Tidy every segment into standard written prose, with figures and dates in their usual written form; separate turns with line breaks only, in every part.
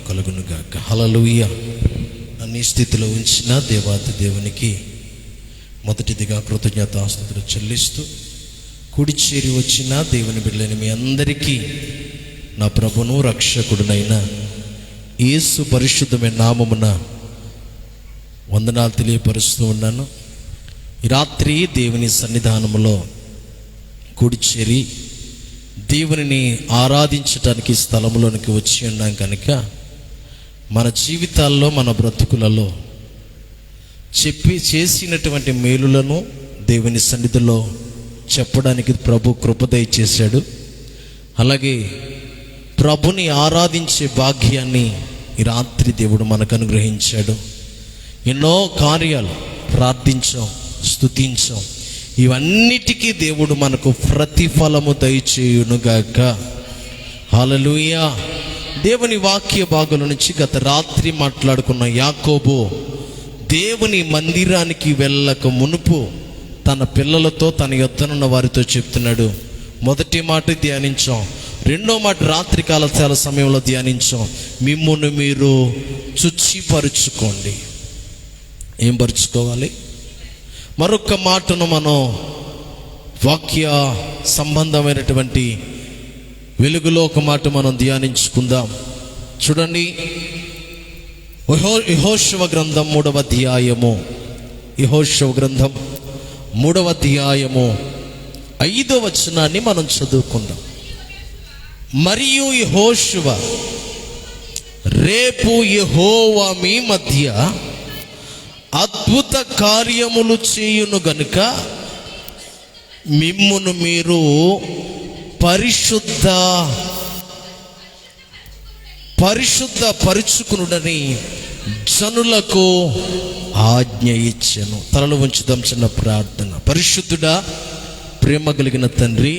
కలుగును గాక. హల్లెలూయా. అన్ని స్థితిలో ఉంచిన దేవాతి దేవునికి మొదటిదిగా కృతజ్ఞతాస్తుతులు చెల్లిస్తూ, కుడి చేరి వచ్చిన దేవుని బిడ్డలని మీ అందరికీ నా ప్రభును రక్షకుడునైన యేసు పరిశుద్ధమైన నామమున వందనాలు తెలియపరుస్తూ ఉన్నాను. ఈ రాత్రి దేవుని సన్నిధానములో కుడి చేరి దేవునిని ఆరాధించటానికి స్థలంలోనికి వచ్చి ఉన్నాం కనుక మన జీవితాల్లో, మన బ్రతుకులలో చేసినటువంటి మేలులను దేవుని సన్నిధిలో చెప్పడానికి ప్రభు కృప దయచేశాడు. అలాగే ప్రభుని ఆరాధించే భాగ్యాన్ని ఈ రాత్రి దేవుడు మనకు అనుగ్రహించాడు. ఎన్నో కార్యాలు ప్రార్థించాం, స్తుతించాం, ఇవన్నిటికీ దేవుడు మనకు ప్రతిఫలము దయచేయునుగాక. హల్లెలూయా. దేవుని వాక్య భాగం నుంచి గత రాత్రి మాట్లాడుకున్న యాకోబు దేవుని మందిరానికి వెళ్ళక మునుపు తన పిల్లలతో, తన యొద్దనున్న వారితో చెప్తున్నాడు. మొదటి మాట ధ్యానించాం, రెండో మాట రాత్రికాల చాలా సమయంలో ధ్యానించాం. మిమ్మును మీరు శుచిపరుచుకోండి. ఏం పరుచుకోవాలి? మరొక మాటను మనం వాక్య సంబంధమైనటువంటి వెలుగులో ఒక మాట మనం ధ్యానించుకుందాం. చూడండి, యెహోషువ గ్రంథం 3వ అధ్యాయము, యెహోషువ గ్రంథం 3వ అధ్యాయము 5వ వచనాన్ని మనం చదువుకుందాం. మరియు యెహోషువ, రేపు యెహోవా మీ మధ్య అద్భుత కార్యములు చేయును గనుక మిమ్మును మీరు పరిశుద్ధ పరుచుకునుడని జనులకు ఆజ్ఞ ఇచ్చెను. తలలు ఉంచుదాం, చిన్న ప్రార్థన. పరిశుద్ధుడా, ప్రేమ కలిగిన తండ్రి,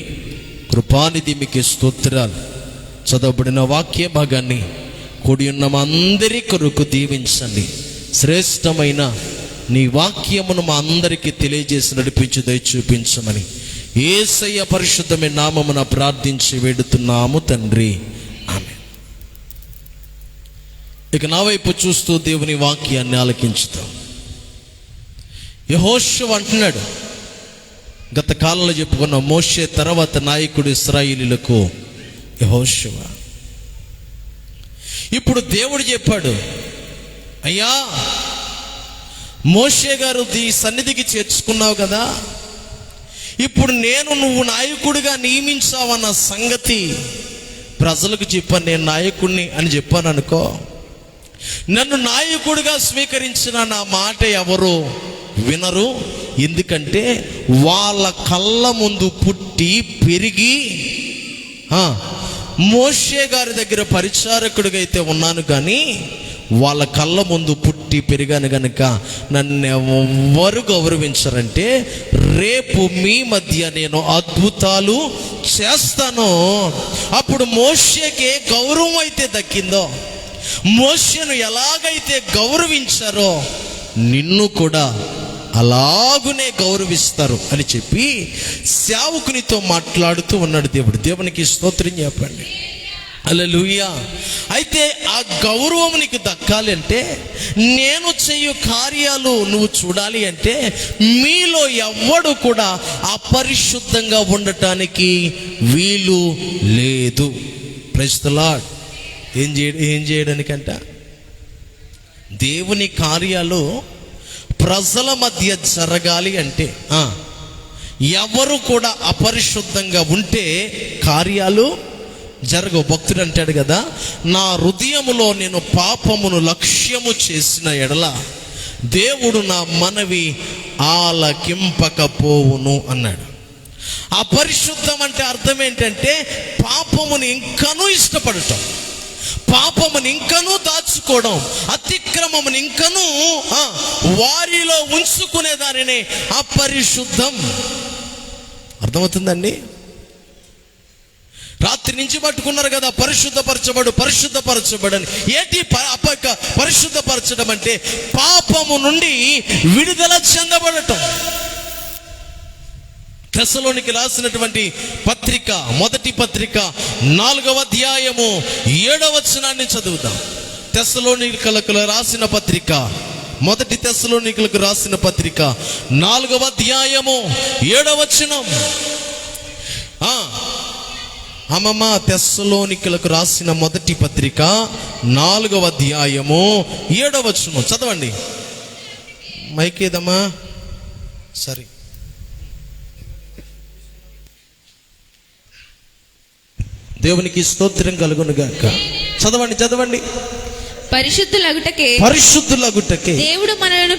కృపానిధి, మీకు స్తోత్రాలు. చదవబడిన వాక్య భాగాన్ని కూడి ఉన్న మా అందరి కొరకు దీవించండి. శ్రేష్టమైన నీ వాక్యమును మా అందరికీ తెలియజేసి నడిపించి దయ చూపించమని యేసయ్య పరిశుద్ధమైన నామమున ప్రార్థించి వేడుతున్నాము తండ్రి, ఆమేన్. ఇక నా వైపు చూస్తూ దేవుని వాక్యాన్ని ఆలకించుతాం. యెహోషువ అంటున్నాడు, గత కాలంలో చెప్పుకున్న మోషే తర్వాత నాయకుడు ఇశ్రాయేలీయులకు యెహోషువ. ఇప్పుడు దేవుడు చెప్పాడు, అయ్యా మోషే గారు ఈ సన్నిధికి చేర్చుకున్నావు కదా, ఇప్పుడు నువ్వు నాయకుడిగా నియమించావన్న సంగతి ప్రజలకు చెప్పాను. నేను నాయకుడిని అని చెప్పాను అనుకో, నన్ను నాయకుడిగా స్వీకరించిన నా మాట ఎవరు వినరు. ఎందుకంటే వాళ్ళ కళ్ళ ముందు పుట్టి పెరిగి మోషే గారి దగ్గర పరిచారకుడిగా అయితే ఉన్నాను, కానీ వాళ్ళ కళ్ళ ముందు పుట్టి పెరిగాను గనుక నన్ను ఎవరు గౌరవించరంటే రేపు మీ మధ్య నేను అద్భుతాలు చేస్తాను. అప్పుడు మోషేకే గౌరవం అయితే దక్కిందో, మోషేను ఎలాగైతే గౌరవించారో నిన్ను కూడా అలాగునే గౌరవిస్తారు అని చెప్పి సేవకునితో మాట్లాడుతూ ఉన్నాడు దేవుడు. దేవునికి స్తోత్రం చెప్పండి. హల్లెలూయా. అయితే ఆ గౌరవం నీకు దక్కాలి అంటే, నేను చేయు కార్యాలు నువ్వు చూడాలి అంటే, మీలో ఎవ్వడు కూడా అపరిశుద్ధంగా ఉండటానికి వీలు లేదు. Praise the Lord. ఏం చేయడానికంట? దేవుని కార్యాలు ప్రజల మధ్య జరగాలి అంటే ఎవరు కూడా అపరిశుద్ధంగా ఉంటే కార్యాలు జరగవు. భక్తుడు అంటాడు కదా, నా హృదయములో నేను పాపమును లక్ష్యము చేసిన ఎడల దేవుడు నా మనవి ఆలకింపకపోవును అన్నాడు. అపరిశుద్ధం అంటే అర్థం ఏంటంటే పాపమును ఇంకనూ ఇష్టపడటం, పాపమును ఇంకనూ దాచుకోవడం, అతిక్రమమును ఇంకనూ వారిలో ఉంచుకునే దానినే అపరిశుద్ధం. అర్థమవుతుందండి? రాత్రి నుంచి పట్టుకున్నారు కదా, పరిశుద్ధపరచబడని. ఏంటి పరిశుద్ధపరచడం అంటే? పాపము నుండి విడుదల చెందబడటం. తెస్సలోనికి రాసినటువంటి మొదటి పత్రిక 4వ అధ్యాయము 7వ వచనాన్ని చదువుదాం. తెస్సలోనికలకు రాసిన పత్రిక, మొదటి తెస్సలోనికలకు రాసిన పత్రిక 4వ అధ్యాయము 7వ వచనం. అమ్మమ్మ, తెస్సలోనికలకు రాసిన మొదటి పత్రిక 4వ అధ్యాయము 7వ వచనం చదవండి. మైకేదమ్మా, సరే. దేవునికి స్తోత్రం కలుగును గాక. చదవండి. పరిశుద్ధులగుటకే దేవుడు మనలను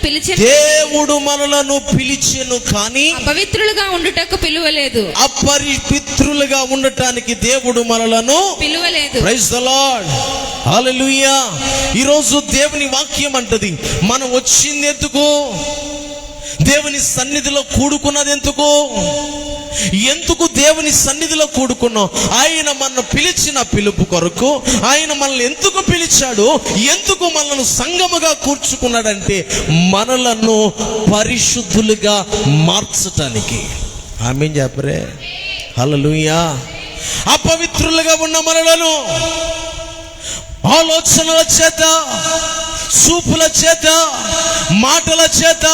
పిలిచెను కానీ
అపవిత్రులుగా ఉండుటకు పిలువలేదు.
అపవిత్రులుగా ఉండటానికి దేవుడు మనలను
పిలువలేదు.
ప్రైజ్ ది లార్డ్, హల్లెలూయా. ఈరోజు దేవుని వాక్యం అంటది, మనం వచ్చింది ఎందుకు? దేవుని సన్నిధిలో కూడుకున్నది ఎందుకు దేవుని సన్నిధిలో కూడుకున్నాం? ఆయన మనల్ని పిలిచిన పిలుపు కొరకు. ఆయన మనల్ని ఎందుకు పిలిచాడు? ఎందుకు మనల్ని సంఘముగా కూర్చుకున్నాడంటే మనలను పరిశుద్ధులుగా మార్చటానికి. ఆమేన్ చెప్పరే, హల్లెలూయా. అపవిత్రులుగా ఉన్న మనలను ఆలోచనల చేత, చూపుల చేత, మాటల చేత,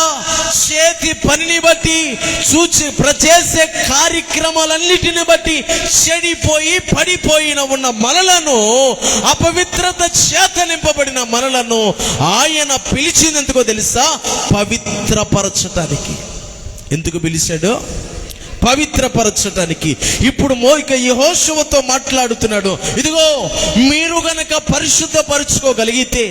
చేతి పనిని బట్టి, చేసే కార్యక్రమాలన్నిటిని బట్టి చెడిపోయి పడిపోయిన ఉన్న మనలను, అపవిత్రత చేత నింపబడిన మనలను ఆయన పిలిచినందుకో తెలుసా? పవిత్రపరచటానికి. ఎందుకు పిలిచాడు? పవిత్రపరచటానికి. ఇప్పుడు యెహోషువతో మాట్లాడుతున్నాడు. ఇదిగో, మీరు గనక పరిశుద్ధపరచుకోగలిగితే,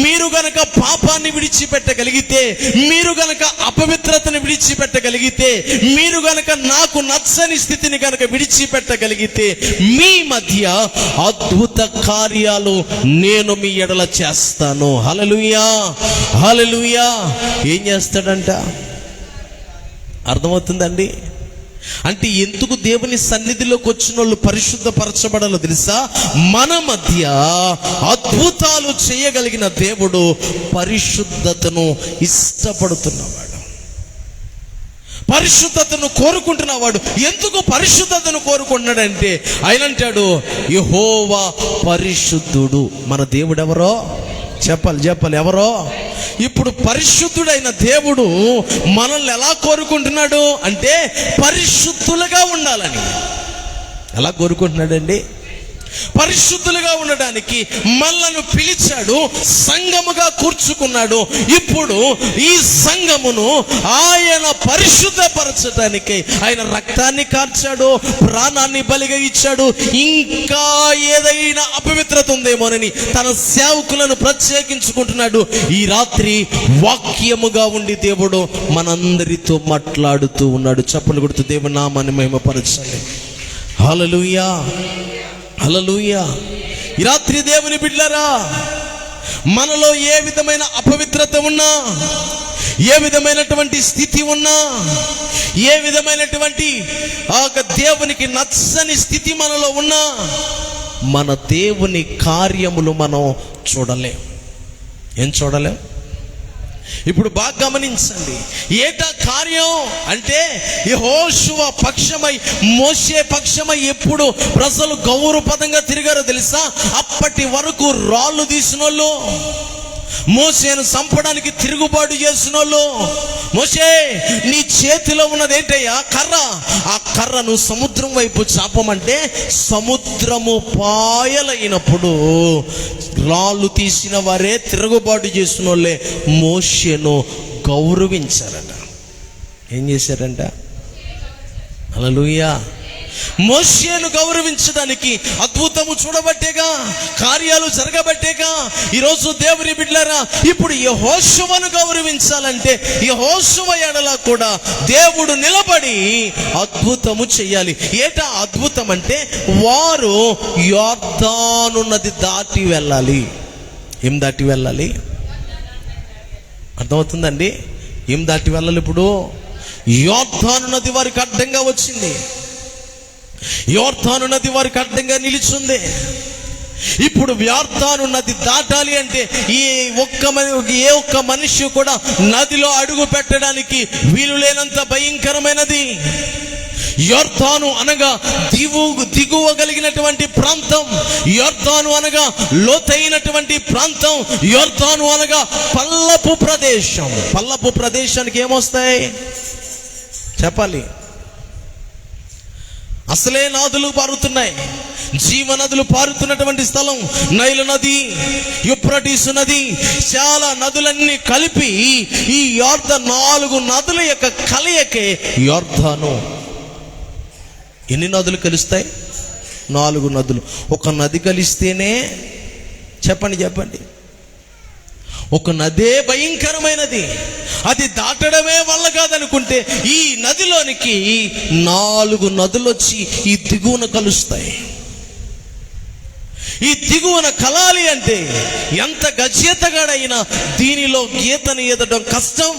మీరు గనక పాపాన్ని విడిచిపెట్టగలిగితే, మీరు గనక అపవిత్రతను విడిచిపెట్టగలిగితే, మీరు గనక నాకు నచ్చని స్థితిని గనక విడిచిపెట్టగలిగితే, మీ మధ్య అద్భుత కార్యాలు నేను మీ ఎడల చేస్తాను. హల్లెలూయా, హల్లెలూయా. ఏం చేస్తాడంట? అర్థమవుతుందండి? అంటే ఎందుకు దేవుని సన్నిధిలోకి వచ్చిన వాళ్ళు పరిశుద్ధపరచబడాలో తెలుసా? మన మధ్య అద్భుతాలు చేయగలిగిన దేవుడు పరిశుద్ధతను ఇష్టపడుతున్నవాడు, పరిశుద్ధతను కోరుకుంటున్నవాడు. ఎందుకు పరిశుద్ధతను కోరుకుంటున్నాడంటే ఆయన అంటాడు, యెహోవా పరిశుద్ధుడు. మన దేవుడు ఎవరో చెప్పాలి ఎవరో? ఇప్పుడు పరిశుద్ధుడైన దేవుడు మనల్ని ఎలా కోరుకుంటున్నాడు అంటే పరిశుద్ధులుగా ఉండాలని. ఎలా కోరుకుంటున్నాడండి? పరిశుద్ధులుగా ఉండడానికి మనలను పిలిచాడు, సంఘముగా కూర్చుకున్నాడు. ఇప్పుడు ఈ సంఘమును ఆయన పరిశుద్ధపరచడానికి ఆయన రక్తాన్ని కార్చాడు, ప్రాణాన్ని బలిగా ఇచ్చాడు. ఇంకా ఏదైనా అపవిత్రత ఉందేమోనని తన సేవకులను ప్రత్యేకించుకుంటున్నాడు. ఈ రాత్రి వాక్యముగా ఉండి దేవుడు మనందరితో మాట్లాడుతూ ఉన్నాడు. చప్పలు కొడుతూ దేవుని నామాన్ని మహిమపరచాలి. హల్లెలూయా, హల్లెలూయా. ఈ రాత్రి దేవుని బిడ్డలారా, మనలో ఏ విధమైన అపవిత్రత ఉన్నా, ఏ విధమైనటువంటి స్థితి ఉన్నా, ఏ విధమైనటువంటి దేవునికి నచ్చని స్థితి మనలో ఉన్నా, మన దేవుని కార్యములు మనం చూడలేం. ఏం చూడలేం? ఇప్పుడు బాగా గమనించండి. ఏటా కార్యం అంటే యెహోషువ పక్షమై, మోషే పక్షమై ఎప్పుడు ప్రజలు గౌరవపదంగా తిరిగారో తెలుసా? అప్పటి వరకు రాళ్ళు తీసినోళ్ళు, మోషేను చంపడానికి తిరుగుబాటు చేసిన వాళ్ళు, మోషే నీ చేతిలో ఉన్నది ఏంటయ్యా? కర్ర. ఆ కర్రను సముద్రం వైపు చాపమంటే సముద్రము పాయలైనప్పుడు రాళ్ళు తీసిన వారే, తిరుగుబాటు చేసిన వాళ్ళే మోషేను గౌరవించారట. ఏం చేశారంట? హల్లెలూయా. మోషేను గౌరవించడానికి అద్భుతము చూడబట్టేగా, కార్యాలు జరగబట్టేగా ఈరోజు దేవుని బిడ్డలారా, ఇప్పుడు యెహోషువను గౌరవించాలంటే యెహోషువ ఎడల కూడా దేవుడు నిలబడి అద్భుతము చెయ్యాలి. ఏటా అద్భుతం అంటే వారు యొర్దాను నది దాటి వెళ్ళాలి. ఏం దాటి వెళ్ళాలి? అర్థమవుతుందండి? ఏం దాటి వెళ్ళాలి? ఇప్పుడు యొర్దాను నది వారికి అడ్డంగా వచ్చింది, యొర్దాను నది వారికి అడ్డంగా నిలిచింది. ఇప్పుడు యొర్దాను నది దాటాలి అంటే ఏ ఒక్క మనిషి కూడా నదిలో అడుగు పెట్టడానికి వీలు లేనంత భయంకరమైనది. యొర్దాను అనగా దిగువ కలిగినటువంటి ప్రాంతం, యొర్దాను అనగా లోతైనటువంటి ప్రాంతం, యొర్దాను అనగా పల్లపు ప్రదేశం. పల్లపు ప్రదేశానికి ఏమొస్తాయి చెప్పాలి? అసలే నదులు పారుతున్నాయి, జీవనదులు పారుతున్నటువంటి స్థలం. నైలు నది, యూఫ్రటీసు నది, చాలా నదులన్నీ కలిపి ఈ 4 నదుల యొక్క కలయికే యొర్దాను. ఎన్ని నదులు కలుస్తాయి? 4 నదులు. ఒక నది కలిస్తేనే చెప్పండి ఒక నదే భయంకరమైనది, అది దాటడమే వల్ల కాదనుకుంటే ఈ నదిలోనికి 4 నదులు వచ్చి ఈ దిగువన కలుస్తాయి. ఈ దిగువన కలాలి అంటే ఎంత గజేతగాడైనా దీనిలో గీతను ఈదడం కష్టం.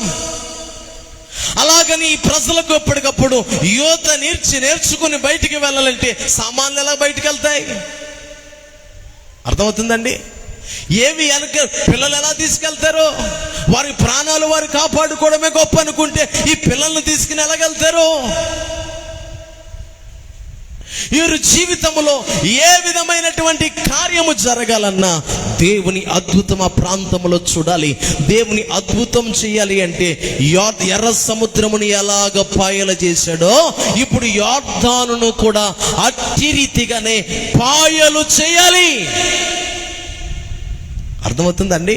అలాగని ఈ ప్రజలకు ఎప్పటికప్పుడు యువత నేర్చుకుని బయటికి వెళ్ళాలంటే సామాన్లు ఎలా బయటికి వెళ్తాయి? అర్థమవుతుందండి? ఏమి వెనక పిల్లలు ఎలా తీసుకెళ్తారు? వారి ప్రాణాలు వారు కాపాడుకోవడమే గొప్ప అనుకుంటే ఈ పిల్లల్ని తీసుకుని ఎలాగెళ్తారు? వీరి జీవితంలో ఏ విధమైనటువంటి కార్యము జరగాలన్నా దేవుని అద్భుతం ఆ ప్రాంతంలో చూడాలి. దేవుని అద్భుతం చేయాలి అంటే ఎర్ర సముద్రముని ఎలాగ పాయల చేశాడో ఇప్పుడు యొర్దానును కూడా అట్టి రీతిగానే పాయలు చేయాలి. అర్థమవుతుందండి?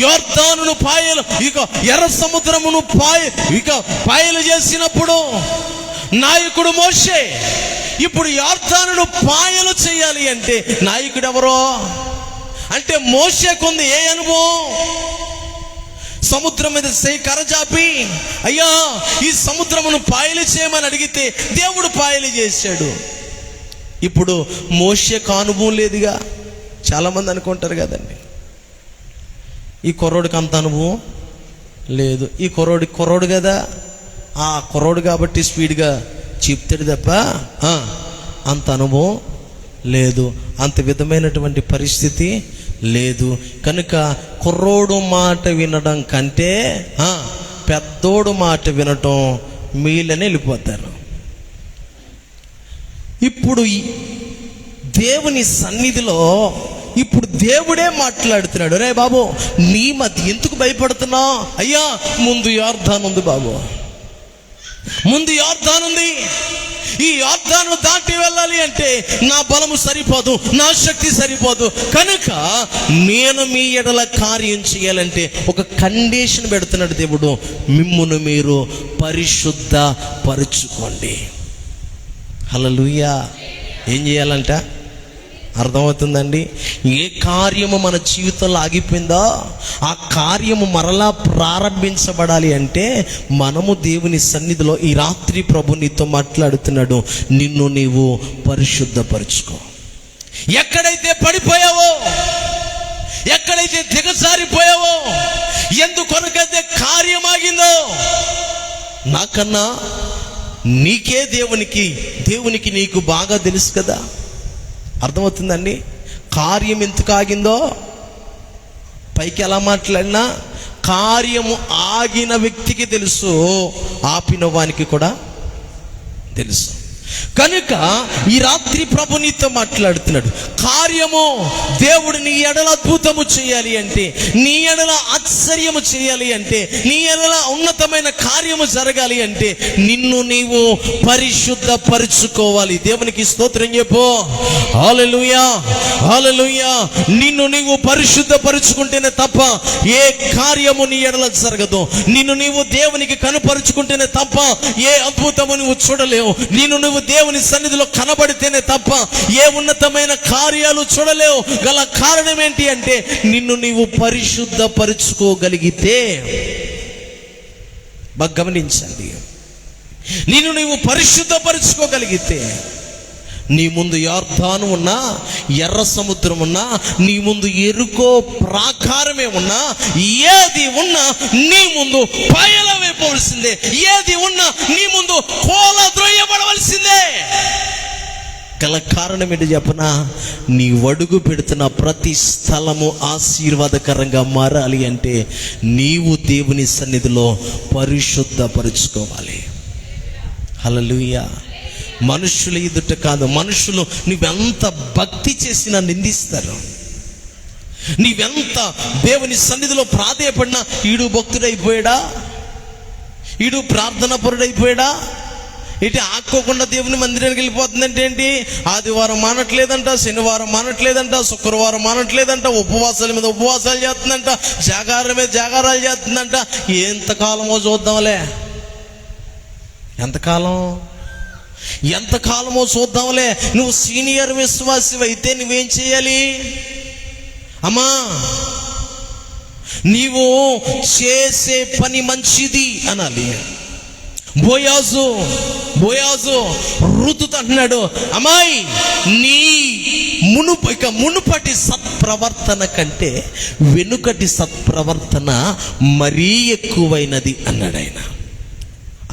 యొర్దానును పాయలు, ఇక ఎర్ర సముద్రమును పాయలు చేసినప్పుడు నాయకుడు మోషే. ఇప్పుడు యొర్దానును పాయలు చేయాలి అంటే నాయకుడు ఎవరో? అంటే మోషేకుంది ఏ అనుభవం? సముద్రం మీద కరజాపి అయ్యా ఈ సముద్రమును పాయలు చేయమని అడిగితే దేవుడు పాయలు చేశాడు. ఇప్పుడు మోషేకు అనుభవం లేదుగా. చాలామంది అనుకుంటారు కదండి, ఈ కుర్రోడికి అంత అనుభవం లేదు, ఈ కుర్రోడు కదా, ఆ కుర్రోడు కాబట్టి స్పీడ్గా చెప్తాడు తప్ప అంత అనుభవం లేదు, అంత విధమైనటువంటి పరిస్థితి లేదు. కనుక కుర్రోడు మాట వినడం కంటే పెద్దోడు మాట వినటం మీలని వెళ్ళిపోతారు. ఇప్పుడు దేవుని సన్నిధిలో ఇప్పుడు దేవుడే మాట్లాడుతున్నాడు. రే బాబు, నీ మధ్య ఎందుకు భయపడుతున్నావు? అయ్యా ముందు యొర్దాను ఉంది బాబు, ముందు యొర్దాను ఉంది. ఈ యొర్దాను దాటి వెళ్ళాలి అంటే నా బలము సరిపోదు, నా శక్తి సరిపోదు. కనుక నేను మీ ఎడల కార్యం చేయాలంటే ఒక కండిషన్ పెడుతున్నాడు దేవుడు, మిమ్మును మీరు పరిశుద్ధ పరుచుకోండి. హల్లెలూయా. ఏం చేయాలంట? అర్థమవుతుందండి? ఏ కార్యము మన జీవితంలో ఆగిపోయిందో ఆ కార్యము మరలా ప్రారంభించబడాలి అంటే మనము దేవుని సన్నిధిలో ఈ రాత్రి ప్రభు నీతో మాట్లాడుతున్నాడు, నిన్ను నీవు పరిశుద్ధపరుచుకో. ఎక్కడైతే పడిపోయావో, ఎక్కడైతే దిగజారిపోయావో, ఎందుకొనకైతే కార్యం ఆగిందో, నాకన్నా నీకే దేవునికి నీకు బాగా తెలుసు కదా. అర్థమవుతుందండి? కార్యం ఎందుకు ఆగిందో పైకి ఎలా మాట్లాడినా కార్యము ఆగిన వ్యక్తికి తెలుసు, ఆపిన వానికి కూడా తెలుసు. కనుక ఈ రాత్రి ప్రభు నీతో మాట్లాడుతున్నాడు, కార్యము దేవుడు నీ ఎడల అద్భుతము చేయాలి అంటే, నీ ఎడల ఆశ్చర్యము చేయాలి అంటే, నీ ఎడల ఉన్నతమైన కార్యము జరగాలి అంటే నిన్ను నీవు పరిశుద్ధ పరుచుకోవాలి. దేవునికి స్తోత్రం చెప్పు. హల్లెలూయా, హల్లెలూయా. నిన్ను నీవు పరిశుద్ధ పరుచుకుంటేనే తప్ప ఏ కార్యము నీ ఎడల జరగదు. నిన్ను నీవు దేవునికి కనుపరుచుకుంటేనే తప్ప ఏ అద్భుతము నువ్వు చూడలేవు. నువ్వు దేవుని సన్నిధిలో కనబడితేనే తప్ప ఏ ఉన్నతమైన కార్యాలు చూడలేవు. గల కారణం ఏంటి అంటే నిన్ను నీవు పరిశుద్ధపరుచుకోగలిగితే, బాగా గమనించండి, నిన్ను నీవు పరిశుద్ధపరుచుకోగలిగితే నీ ముందు యొర్దాను ఉన్నా, ఎర్ర సముద్రం ఉన్నా, నీ ముందు ఎరుకో ప్రాకారమే ఉన్నా, ఏది ఉన్నా నీ ముందు పయలవైపోవలసిందే, ఏది ఉన్నా నీ ముందు కోలద్రోయబడవలసిందే. గల కారణం ఏంటి చెప్పనా? నీ అడుగు పెడుతున్న ప్రతి స్థలము ఆశీర్వాదకరంగా మారాలి అంటే నీవు దేవుని సన్నిధిలో పరిశుద్ధపరుచుకోవాలి. హల్లెలూయా. మనుషుల ఎదుట కాదు, మనుషులు నువ్వెంత భక్తి చేసినా నిందిస్తారు. నీవెంత దేవుని సన్నిధిలో ప్రాధేయపడినా ఈడు భక్తుడైపోయాడా, ఈడు ప్రార్థన పరుడైపోయాడా, ఇటు ఆక్కోకుండా దేవుని మందిరానికి వెళ్ళిపోతుందంటే ఏంటి? ఆదివారం మానట్లేదంట, శనివారం మానట్లేదంట, శుక్రవారం మానట్లేదంట, ఉపవాసాల మీద ఉపవాసాలు చేస్తుందంట, జాగారం మీద జాగారాలు చేస్తుందంట. ఎంతకాలమో చూద్దాంలే, ఎంతకాలమో చూద్దాంలే. నువ్వు సీనియర్ విశ్వాసి అయితే నువ్వేం చేయాలి? అమ్మా, నీవు చేసే పని మంచిది అనాలి. బోయాజు రుతుతో అంటున్నాడు, అమ్మాయి నీ మునుపటి సత్ప్రవర్తన కంటే వెనుకటి సత్ప్రవర్తన మరీ ఎక్కువైనది అన్నాడు ఆయన.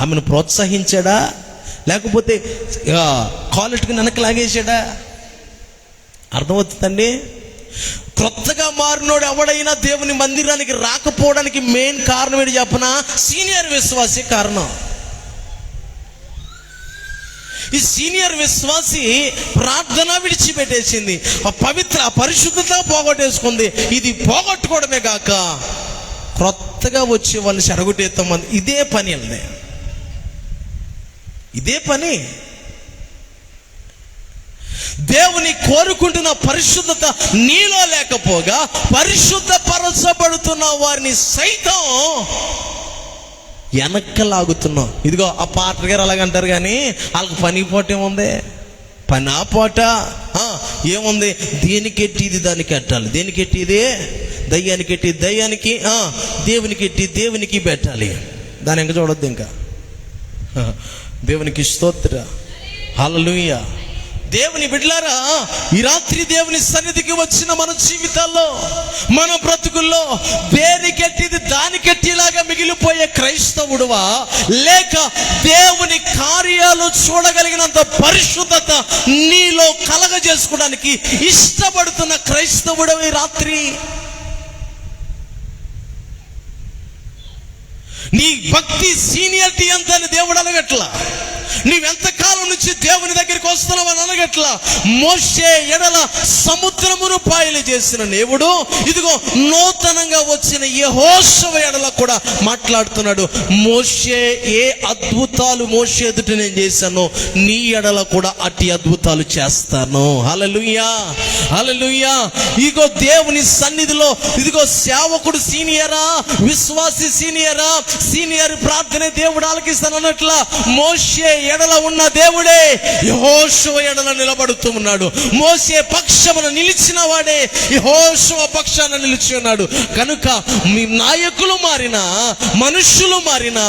ఆమెను ప్రోత్సహించాడా, లేకపోతే కాలెట్కి వెనక్కి లాగేశాడా? అర్థమవుతుందండి. క్రొత్తగా మారినోడు ఎవడైనా దేవుని మందిరానికి రాకపోవడానికి మెయిన్ కారణం ఏంటి చెప్పనా? సీనియర్ విశ్వాసి కారణం. ఈ సీనియర్ విశ్వాసి ప్రార్థన విడిచిపెట్టేసింది, ఆ పరిశుద్ధత పోగొట్టేసుకుంది. ఇది పోగొట్టుకోవడమే కాక క్రొత్తగా వచ్చే వాళ్ళు చెరగొట్టేస్తాం. ఇదే పని అండి, ఇదే పని. దేవుని కోరుకుంటున్న పరిశుద్ధత నీలో లేకపోగా పరిశుద్ధపరచబడుతున్న వారిని సైతం వెనక్కి లాగుతున్నావు. ఇదిగో ఆ పాటర్ గారు అలాగంటారు, కానీ వాళ్ళకి పని పోట ఏముంది? పని ఆ పోట ఏముంది? దేనికి ఎట్టిది దానికి ఎట్టాలి, దేనికి ఎట్టిది దయ్యానికి ఎట్టి దయ్యానికి, దేవునికి ఎట్టి దేవునికి పెట్టాలి. దాని ఇంకా చూడొద్దు. ఇంకా దేవునికి స్తోత్ర, హల్లెలూయా. దేవుని బిడ్డలారా, ఈ రాత్రి దేవుని సన్నిధికి వచ్చిన మన జీవితాల్లో, మన బ్రతుకుల్లో దేనికెట్టిది దానికెట్టిలాగా మిగిలిపోయే క్రైస్తవుడువా, లేక దేవుని కార్యాలు చూడగలిగినంత పరిశుద్ధత నీలో కలగజేసుకోవడానికి ఇష్టపడుతున్న క్రైస్తవుడు ఈ రాత్రి? నీ భక్తి సీనియారిటీ ఎంత అని దేవుడు అడగట్లా. నీవెంతకాలం నుంచి దేవుని దగ్గరికి వస్తున్నావు అని అనగట్లా. మోషే ఎడల సముద్రమును పాయలు చేసిన దేవుడు ఇదిగో నూతనంగా వచ్చిన యెహోషువ ఎడల కూడా మాట్లాడుతున్నాడు. మోషే ఏ అద్భుతాలు మోషే ఎదుట నేను చేశానో నీ ఎడల కూడా అట్టి అద్భుతాలు చేస్తాను. హల్లెలూయా, హల్లెలూయా. ఇదిగో దేవుని సన్నిధిలో ఇదిగో సేవకుడు సీనియరా, విశ్వాసి సీనియరా, సీనియర్ ప్రార్థనే దేవుడు ఆలకిస్తాను అన్నట్లా మోషే ఎడల ఉన్న దేవుడే యెహోషువ ఎడల నిలబడుతూ ఉన్నాడు. మోషే పక్షమున నిలిచిన వాడే యెహోషువ పక్షాన నిలిచి ఉన్నాడు. కనుక మీ నాయకులు మారినా, మనుషులు మారినా,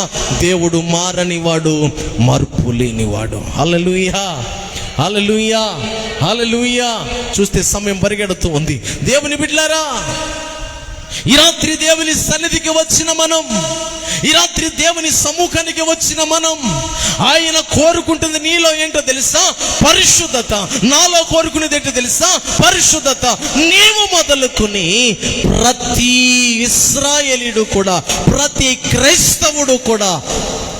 దేవుడు మారని వాడు, మార్పు లేనివాడు. హల్లెలూయా, హల్లెలూయా, హల్లెలూయా. చూస్తే సమయం పరిగెడుతూ ఉంది. దేవుని బిడ్డలారా, ఈ రాత్రి దేవుని సన్నిధికి వచ్చిన మనం, ఈ రాత్రి దేవుని సముఖానికి వచ్చిన మనం, ఆయన కోరుకుంటుంది నీలో ఏంటో తెలుసా? పరిశుద్ధత. నాలో కోరుకునేది ఏంటో తెలుసా? పరిశుద్ధత. నీవు మొదలుకొని ప్రతి ఇశ్రాయేలీయుడు కూడా, ప్రతి క్రైస్తవుడు కూడా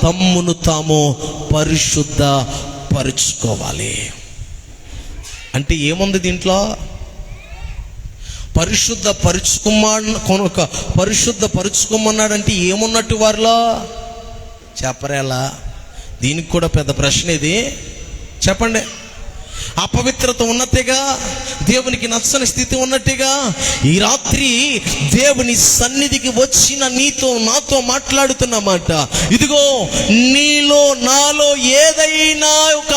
తమ్మును తాము పరిశుద్ధ పరుచుకోవాలి. అంటే ఏముంది దీంట్లో? పరిశుద్ధ పరుచుకోమన్నాడంటే ఏమున్నట్టు వారిలో చెప్పరేలా? దీనికి కూడా పెద్ద ప్రశ్న ఇది. చెప్పండి. అపవిత్రత ఉన్నట్టుగా, దేవునికి నచ్చని స్థితి ఉన్నట్టుగా ఈ రాత్రి దేవుని సన్నిధికి వచ్చిన నీతో నాతో మాట్లాడుతున్న మాట, ఇదిగో నీలో నాలో ఏదైనా ఒక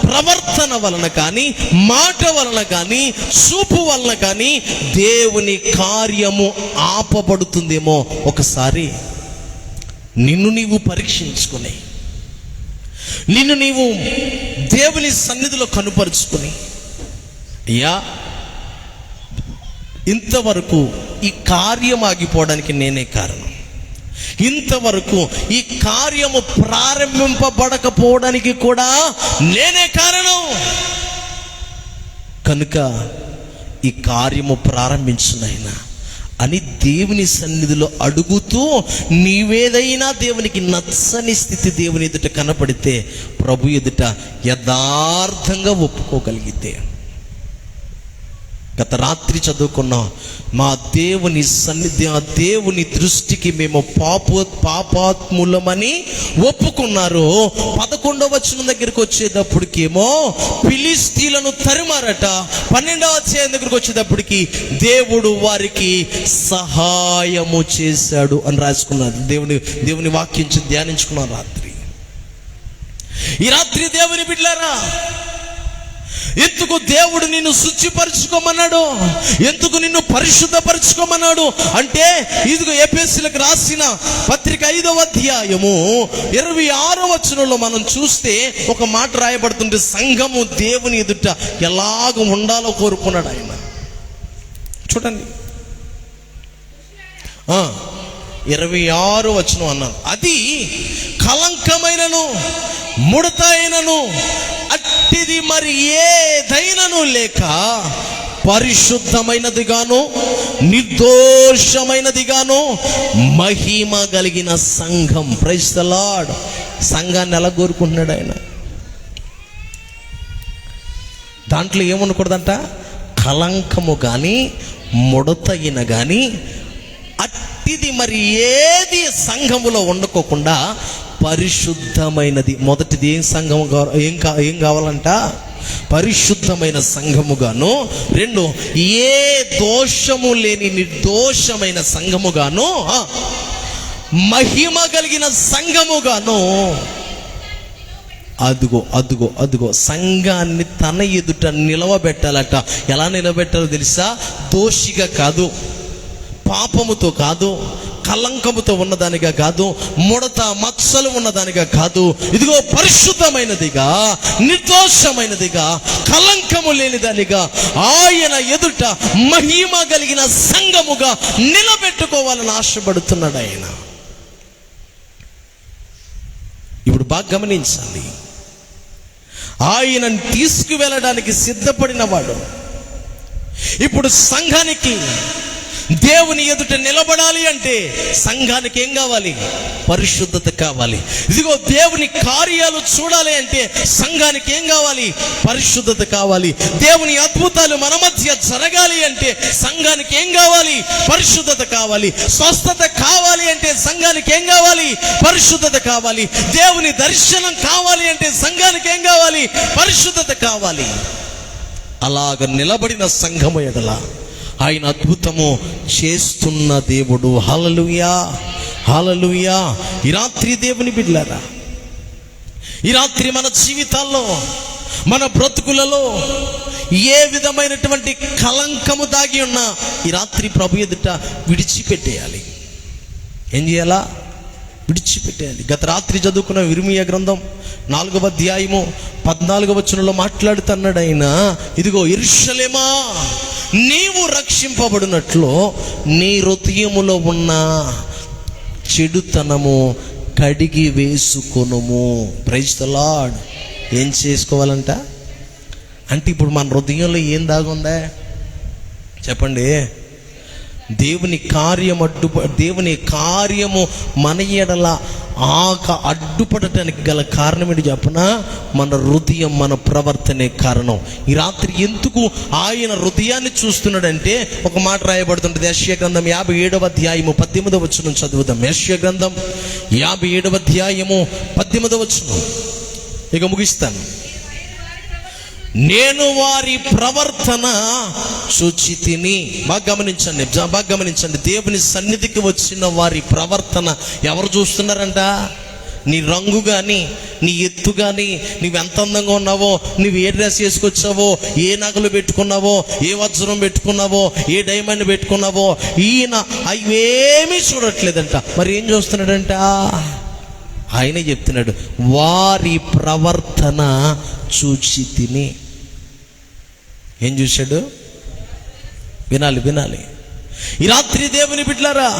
ప్రవర్తన వలన కానీ, మాట వలన కానీ, చూపు వలన కానీ దేవుని కార్యము ఆపబడుతుందేమో ఒకసారి నిన్ను నీవు పరీక్షించుకుని, నిన్ను నీవు దేవుని సన్నిధిలో కనుపరుచుకుని, అయ్యా ఇంతవరకు ఈ కార్యం ఆగిపోవడానికి నేనే కారణం, ఇంతవరకు ఈ కార్యము ప్రారంభింపబడకపోవడానికి కూడా నేనే కారణం. కనుక ఈ కార్యము ప్రారంభించునైనా అని దేవుని సన్నిధిలో అడుగుతూ, నీవేదైనా దేవునికి నచ్చని స్థితి దేవుని ఎదుట కనపడితే, ప్రభు ఎదుట యథార్థంగా ఒప్పుకోగలిగితే. గత రాత్రి చదువుకున్నాం, మా దేవుని సన్నిధి, ఆ దేవుని దృష్టికి మేము పాపాత్ములమని ఒప్పుకున్నారు. 11వ వచనం దగ్గరికి వచ్చేటప్పటికేమో ఫిలిష్తీయులను తరిమారట. 12వ అధ్యాయం దగ్గరికి వచ్చేటప్పటికి దేవుడు వారికి సహాయము చేశాడు అని రాసుకున్నారు. దేవుని వాక్యం ధ్యానించుకున్నాం రాత్రి. ఈ రాత్రి దేవుని బిడ్డలారా, ఎందుకు దేవుడు నిన్ను శుచిపరచుకోమన్నాడు, ఎందుకు నిన్ను పరిశుద్ధపరచుకోమన్నాడు అంటే, ఇదిగో ఎఫెసీయులకు రాసిన పత్రిక 5వ అధ్యాయము 26వ వచనంలో మనం చూస్తే ఒక మాట రాయబడుతుంటే, సంఘము దేవుని ఎదుట ఎలాగ ఉండాలో కోరుకున్నాడు ఆయన. చూడండి, 26వ వచనం అన్నాను, అది కలంకమైనను ముడత అయినను అట్టిది మరి ఏదైనను లేక పరిశుద్ధమైనదిగాను నిర్దోషమైనదిగాను మహిమ కలిగిన సంఘం. Praise the Lord. సంఘాన్ని ఎలా కోరుకుంటున్నాడు ఆయన? దాంట్లో ఏమనకూడదంట, కలంకము కానీ ముడతయిన కానీ అట్టిది మరి ఏది సంఘములో ఉండకోకుండా పరిశుద్ధమైనది. మొదటిది ఏం సంఘము ఏం కావాలంట? పరిశుద్ధమైన సంఘముగాను. 2, ఏ దోషము లేని నిర్దోషమైన సంఘముగాను, మహిమ కలిగిన సంఘముగాను. అదుగో సంఘాన్ని తన ఎదుట నిలవబెట్టాలట. ఎలా నిలబెట్టాలో తెలుసా? దోషిగా కాదు, పాపముతో కాదు, కలంకముతో ఉన్నదానిగా కాదు, ముడత మచ్చలు ఉన్నదానిగా కాదు. ఇదిగో పరిశుద్ధమైనదిగా, నిర్దోషమైనదిగా, కలంకము లేనిదానిగా ఆయన ఎదుట మహిమ కలిగిన సంఘముగా నిలబెట్టుకోవాలని ఆశపడుతున్నాడు ఆయన. ఇప్పుడు బాగా గమనించాలి, ఆయనను తీసుకువెళ్ళడానికి సిద్ధపడిన వాడు ఇప్పుడు సంఘానికి దేవుని ఎదుట నిలబడాలి అంటే సంఘానికి ఏం కావాలి? పరిశుద్ధత కావాలి. ఇదిగో దేవుని కార్యాలు చూడాలి అంటే సంఘానికి ఏం కావాలి? పరిశుద్ధత కావాలి. దేవుని అద్భుతాలు మన మధ్య జరగాలి అంటే సంఘానికి ఏం కావాలి? పరిశుద్ధత కావాలి. స్వస్థత కావాలి అంటే సంఘానికి ఏం కావాలి? పరిశుద్ధత కావాలి. దేవుని దర్శనం కావాలి అంటే సంఘానికి ఏం కావాలి? పరిశుద్ధత కావాలి. అలాగ నిలబడిన సంఘము ఎడల ఆయన అద్భుతము చేస్తున్న దేవుడు. హల్లెలూయా, హల్లెలూయా. ఈ రాత్రి దేవుని బిడ్డలారా, ఈ రాత్రి మన జీవితాల్లో, మన బ్రతుకులలో ఏ విధమైనటువంటి కలంకము దాగి ఉన్నా ఈ రాత్రి ప్రభు ఎదుట విడిచిపెట్టేయాలి. ఏం చేయాలా? విడిచిపెట్టేయాలి. గత రాత్రి చదువుకున్న ఇర్మీయా గ్రంథం 4వ అధ్యాయము 14వ వచనంలో మాట్లాడుతున్నాడు ఆయన, ఇదిగో యెరూషలేమా, నీవు రక్షింపబడినట్లు నీ హృదయములో ఉన్న చెడుతనము కడిగి వేసుకొనుము. Praise the Lord. ఏం చేసుకోవాలంట అంటే, ఇప్పుడు మన హృదయంలో ఏం దాగుందా చెప్పండి? దేవుని కార్యము మన ఎడల అడ్డుపడటానికి గల కారణం ఏంటి చెప్పనా? మన హృదయం, మన ప్రవర్తనే కారణం. ఈ రాత్రి ఎందుకు ఆయన హృదయాన్ని చూస్తున్నాడంటే ఒక మాట రాయబడుతుంటుంది. యెషయా గ్రంథం 57వ అధ్యాయము 18వ వచనం చదువుదాం. యెషయా గ్రంథం 57వ అధ్యాయము 18వ వచనం. ఇక ముగిస్తాను. నేను వారి ప్రవర్తన చూచి తిని. బాగా గమనించండి. దేవుని సన్నిధికి వచ్చిన వారి ప్రవర్తన ఎవరు చూస్తున్నారంట? నీ రంగు కానీ, నీ ఎత్తు కానీ, నువ్వు ఎంత అందంగా ఉన్నావో, నువ్వు ఏ డ్రెస్ వేసుకొచ్చావో, ఏ నగలు పెట్టుకున్నావో, ఏ వజ్రం పెట్టుకున్నావో, ఏ డైమండ్ పెట్టుకున్నావో, ఈయన అవేమీ చూడట్లేదంట. మరి ఏం చూస్తున్నాడంట? ఆయనే చెప్తున్నాడు, వారి ప్రవర్తన చూచి తిని. ఏం చూశాడు? వినాలి. ఈ రాత్రి దేవుని బిడ్డలారా,